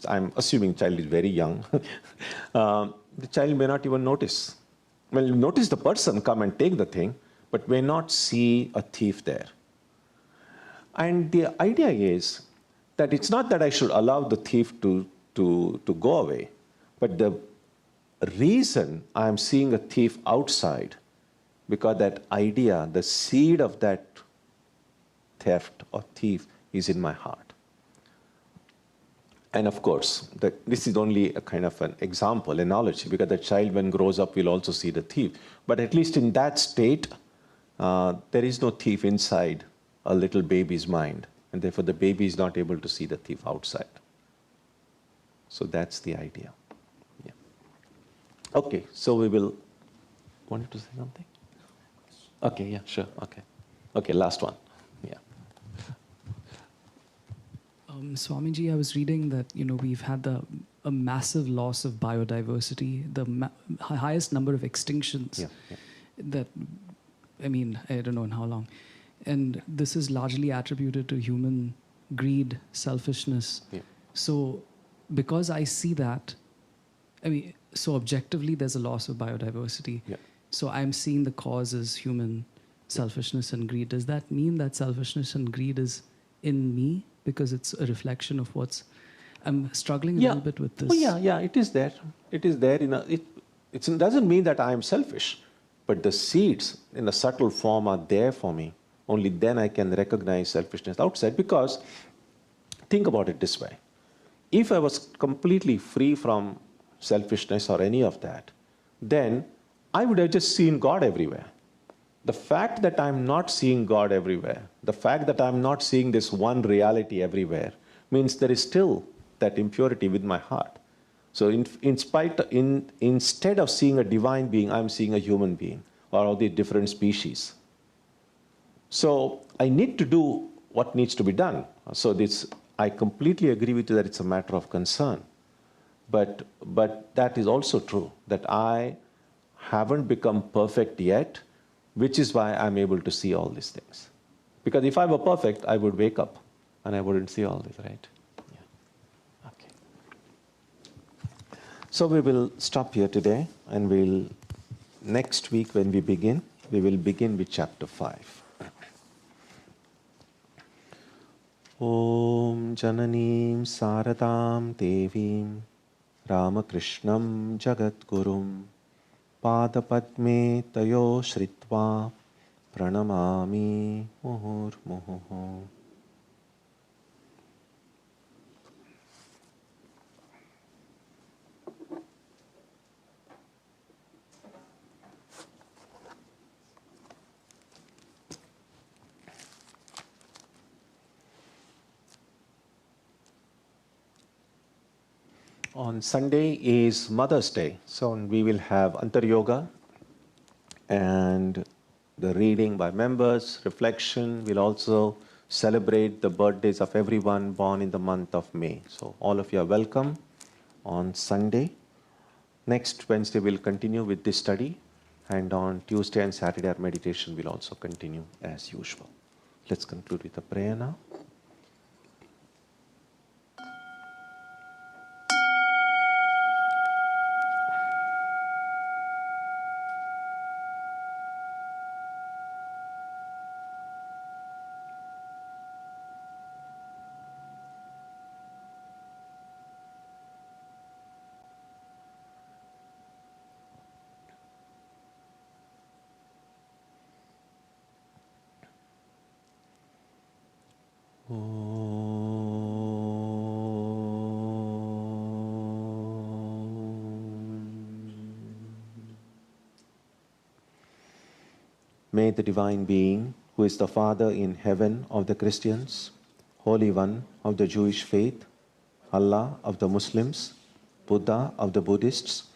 I'm assuming child is very young, the child may not even notice. Well, notice the person come and take the thing, but may not see a thief there. And the idea is that it's not that I should allow the thief to go away, but the reason I'm seeing a thief outside, because that idea, the seed of that theft or thief is in my heart. And of course, this is only a kind of an example, analogy, because the child when grows up will also see the thief. But at least in that state, there is no thief inside a little baby's mind, and therefore the baby is not able to see the thief outside. So that's the idea. Yeah. Okay, so we will... Wanted to say something? Okay, yeah, sure, okay. Okay, last one. Yeah. Swamiji, I was reading that we've had a massive loss of biodiversity, the highest number of extinctions. Yeah. That, I don't know in how long, and this is largely attributed to human greed, selfishness. Yeah. So, because I see that, so objectively there's a loss of biodiversity. Yeah. So I'm seeing the cause as human selfishness and greed. Does that mean that selfishness and greed is in me? Because it's a reflection of what's... I'm struggling a little bit with this. Oh, yeah, it is there. It is there. It doesn't mean that I am selfish, but the seeds in a subtle form are there for me. Only then I can recognize selfishness outside, because think about it this way. If I was completely free from selfishness or any of that, then I would have just seen God everywhere. The fact that I'm not seeing God everywhere, the fact that I'm not seeing this one reality everywhere, means there is still that impurity with my heart. So instead of seeing a divine being, I'm seeing a human being, or all the different species. So I need to do what needs to be done. So I completely agree with you that it's a matter of concern. But that is also true, that I haven't become perfect yet, which is why I'm able to see all these things. Because if I were perfect, I would wake up and I wouldn't see all this, right? Yeah. Okay. So we will stop here today, and next week when we will begin with chapter 5. Om Jananim Saradam Devim Ramakrishnam Jagadgurum Padapadme Tayo Shritva Pranamami Muhurmuhu. On Sunday is Mother's Day, so we will have Antar Yoga and the reading by members, reflection. We'll also celebrate the birthdays of everyone born in the month of May. So all of you are welcome on Sunday. Next Wednesday we'll continue with this study, and on Tuesday and Saturday our meditation will also continue as usual. Let's conclude with a prayer now. May the Divine Being, who is the Father in heaven of the Christians, Holy One of the Jewish faith, Allah of the Muslims, Buddha of the Buddhists,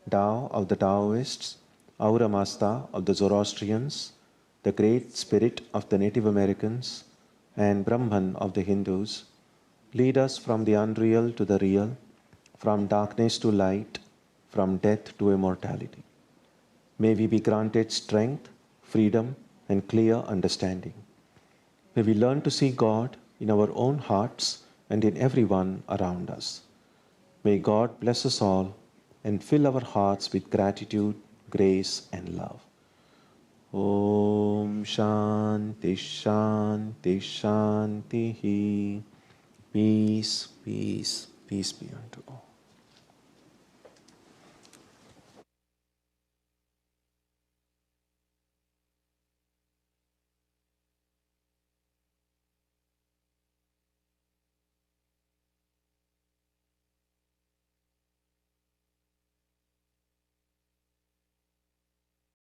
Tao of the Taoists, Ahura Mazda of the Zoroastrians, the Great Spirit of the Native Americans, and Brahman of the Hindus, lead us from the unreal to the real, from darkness to light, from death to immortality. May we be granted strength, freedom, and clear understanding. May we learn to see God in our own hearts and in everyone around us. May God bless us all and fill our hearts with gratitude, grace, and love. Om Shanti Shanti Shanti. Peace, peace, peace be unto all.